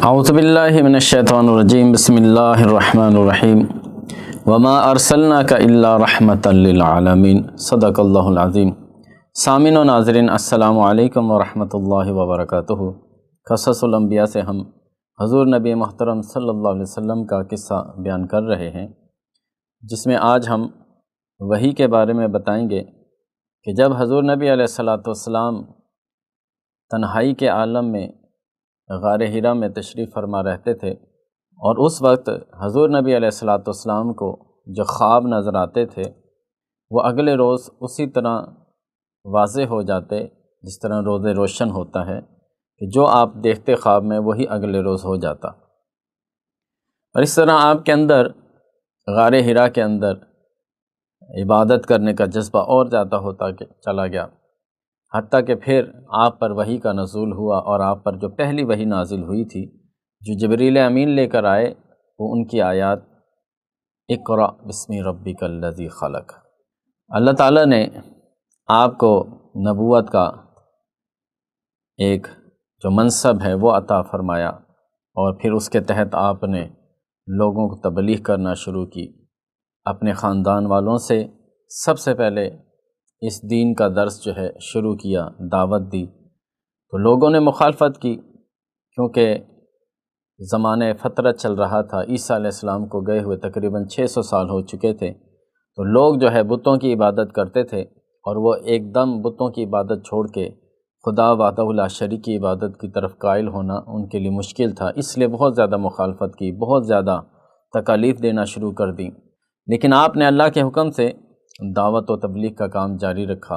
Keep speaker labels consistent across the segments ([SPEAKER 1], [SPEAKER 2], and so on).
[SPEAKER 1] اعوذ باللہ من الشیطان الرجیم بسم اللہ الرحمن الرحیم وما ارسلناک الا رحمتا للعالمین صدق اللہ العظیم۔ سامعین و ناظرین السلام علیکم ورحمۃ اللہ وبرکاتہ۔ قصص الانبیاء سے ہم حضور نبی محترم صلی اللہ علیہ وسلم کا قصہ بیان کر رہے ہیں، جس میں آج ہم وحی کے بارے میں بتائیں گے کہ جب حضور نبی علیہ الصلاۃ والسلام تنہائی کے عالم میں غار حرا میں تشریف فرما رہتے تھے، اور اس وقت حضور نبی علیہ الصلاۃ والسلام کو جو خواب نظر آتے تھے وہ اگلے روز اسی طرح واضح ہو جاتے جس طرح روز روشن ہوتا ہے کہ جو آپ دیکھتے خواب میں وہی اگلے روز ہو جاتا، اور اس طرح آپ کے اندر غار حرا کے اندر عبادت کرنے کا جذبہ اور زیادہ ہوتا چلا گیا، حتیٰ کہ پھر آپ پر وحی کا نزول ہوا، اور آپ پر جو پہلی وحی نازل ہوئی تھی جو جبریل امین لے کر آئے وہ ان کی آیات اقرأ بسم ربک الذی خلق۔ اللہ تعالیٰ نے آپ کو نبوت کا ایک جو منصب ہے وہ عطا فرمایا، اور پھر اس کے تحت آپ نے لوگوں کو تبلیغ کرنا شروع کی، اپنے خاندان والوں سے سب سے پہلے اس دین کا درس جو ہے شروع کیا، دعوت دی، تو لوگوں نے مخالفت کی کیونکہ زمانہ فترت چل رہا تھا، عیسیٰ علیہ السلام کو گئے ہوئے تقریباً 600 سال ہو چکے تھے، تو لوگ جو ہے بتوں کی عبادت کرتے تھے، اور وہ ایک دم بتوں کی عبادت چھوڑ کے خدا وحدہ لا شریک کی عبادت کی طرف قائل ہونا ان کے لیے مشکل تھا، اس لیے بہت زیادہ مخالفت کی، بہت زیادہ تکالیف دینا شروع کر دیں، لیکن آپ نے اللہ کے حکم سے دعوت و تبلیغ کا کام جاری رکھا،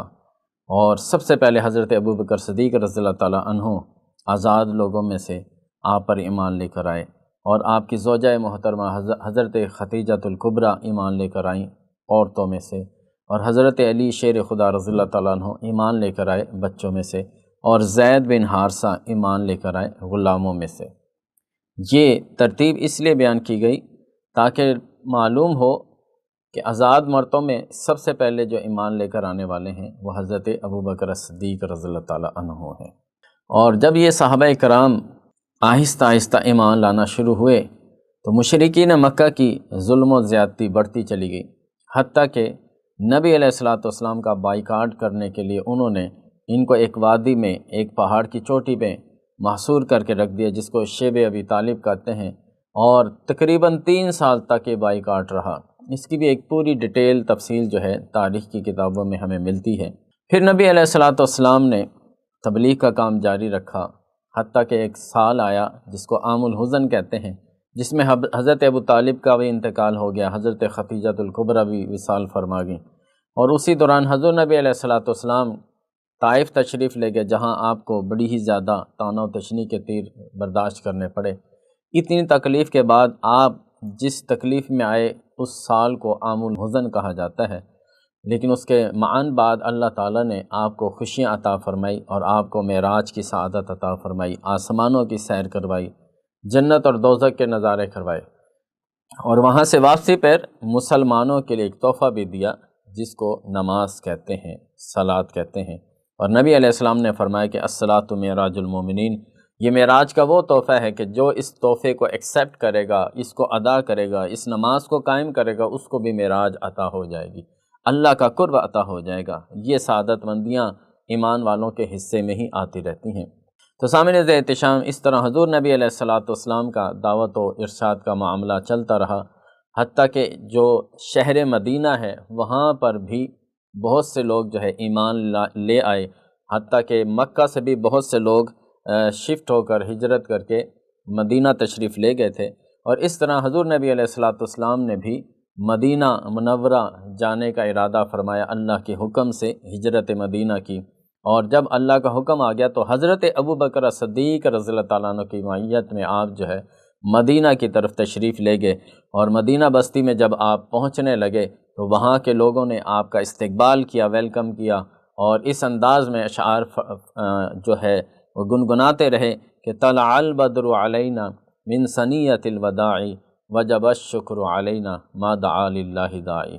[SPEAKER 1] اور سب سے پہلے حضرت ابوبکر صدیق رضی اللہ تعالیٰ عنہ آزاد لوگوں میں سے آپ پر ایمان لے کر آئے، اور آپ کی زوجہ محترمہ حضرت ختیجۃ الکبریٰ ایمان لے کر آئیں عورتوں میں سے، اور حضرت علی شیر خدا رضی اللہ تعالیٰ عنہ ایمان لے کر آئے بچوں میں سے، اور زید بن حارثہ ایمان لے کر آئے غلاموں میں سے۔ یہ ترتیب اس لیے بیان کی گئی تاکہ معلوم ہو کہ آزاد مردوں میں سب سے پہلے جو ایمان لے کر آنے والے ہیں وہ حضرت ابوبکر صدیق رضی اللہ تعالیٰ عنہ ہیں، اور جب یہ صحابہ کرام آہستہ آہستہ ایمان لانا شروع ہوئے تو مشرکین مکہ کی ظلم و زیادتی بڑھتی چلی گئی، حتیٰ کہ نبی علیہ الصلاۃ والسلام کا بائیکاٹ کرنے کے لیے انہوں نے ان کو ایک وادی میں ایک پہاڑ کی چوٹی پہ محصور کر کے رکھ دیا، جس کو شیب ابی طالب کہتے ہیں، اور تقریباً 3 سال تک یہ بائیکاٹ رہا۔ اس کی بھی ایک پوری ڈیٹیل تفصیل جو ہے تاریخ کی کتابوں میں ہمیں ملتی ہے۔ پھر نبی علیہ الصلاۃ والسلام نے تبلیغ کا کام جاری رکھا، حتیٰ کہ ایک سال آیا جس کو عام الحزن کہتے ہیں، جس میں حضرت ابو طالب کا بھی انتقال ہو گیا، حضرت ختیجۃ الکبریٰ بھی وصال فرما گئیں، اور اسی دوران حضور نبی علیہ الصلاۃ والسلام طائف تشریف لے گئے، جہاں آپ کو بڑی ہی زیادہ طعن و تشنیع کے تیر برداشت کرنے پڑے۔ اتنی تکلیف کے بعد آپ جس تکلیف میں آئے اس سال کو عام الحزن کہا جاتا ہے، لیکن اس کے معاً بعد اللہ تعالیٰ نے آپ کو خوشیاں عطا فرمائی، اور آپ کو معراج کی سعادت عطا فرمائی، آسمانوں کی سیر کروائی، جنت اور دوزخ کے نظارے کروائے، اور وہاں سے واپسی پر مسلمانوں کے لیے ایک تحفہ بھی دیا جس کو نماز کہتے ہیں، صلاۃ کہتے ہیں، اور نبی علیہ السلام نے فرمایا کہ الصلاۃ معراج المومنین، یہ معراج کا وہ تحفہ ہے کہ جو اس تحفے کو ایکسیپٹ کرے گا، اس کو ادا کرے گا، اس نماز کو قائم کرے گا، اس کو بھی معراج عطا ہو جائے گی، اللہ کا قرب عطا ہو جائے گا۔ یہ سعادت مندیاں ایمان والوں کے حصے میں ہی آتی رہتی ہیں۔ تو سامعین ذی احتشام، اس طرح حضور نبی علیہ الصلاۃ والسلام کا دعوت و ارشاد کا معاملہ چلتا رہا، حتیٰ کہ جو شہر مدینہ ہے وہاں پر بھی بہت سے لوگ جو ہے ایمان لے آئے، حتیٰ کہ مکہ سے بھی بہت سے لوگ شفٹ ہو کر ہجرت کر کے مدینہ تشریف لے گئے تھے، اور اس طرح حضور نبی علیہ الصلاۃ والسلام نے بھی مدینہ منورہ جانے کا ارادہ فرمایا، اللہ کے حکم سے ہجرت مدینہ کی، اور جب اللہ کا حکم آ گیا تو حضرت ابوبکر صدیق رضی اللہ تعالیٰ عنہ کی معیت میں آپ جو ہے مدینہ کی طرف تشریف لے گئے، اور مدینہ بستی میں جب آپ پہنچنے لگے تو وہاں کے لوگوں نے آپ کا استقبال کیا، ویلکم کیا، اور اس انداز میں اشعار جو ہے وہ گنگناتے رہے کہ طلع البدر علینا من ثنیۃ الوداع وجب الشکر علینا ما دعا للہ داعی۔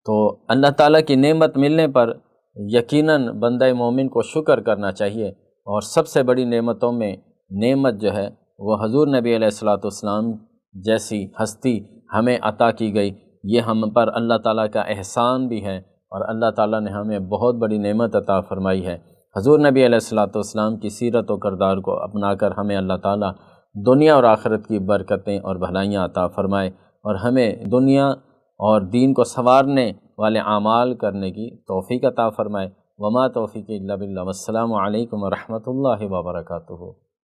[SPEAKER 1] تو اللہ تعالیٰ کی نعمت ملنے پر یقیناً بندہ مومن کو شکر کرنا چاہیے، اور سب سے بڑی نعمتوں میں نعمت جو ہے وہ حضور نبی علیہ الصلوۃ والسلام جیسی ہستی ہمیں عطا کی گئی، یہ ہم پر اللہ تعالیٰ کا احسان بھی ہے، اور اللہ تعالیٰ نے ہمیں بہت بڑی نعمت عطا فرمائی ہے۔ حضور نبی علیہ الصلوۃ والسلام کی سیرت و کردار کو اپنا کر ہمیں اللہ تعالیٰ دنیا اور آخرت کی برکتیں اور بھلائیاں عطا فرمائے، اور ہمیں دنیا اور دین کو سنوارنے والے اعمال کرنے کی توفیق عطا فرمائے۔ وما توفیق الا باللہ، والسلام علیکم ورحمۃ اللہ وبرکاتہ۔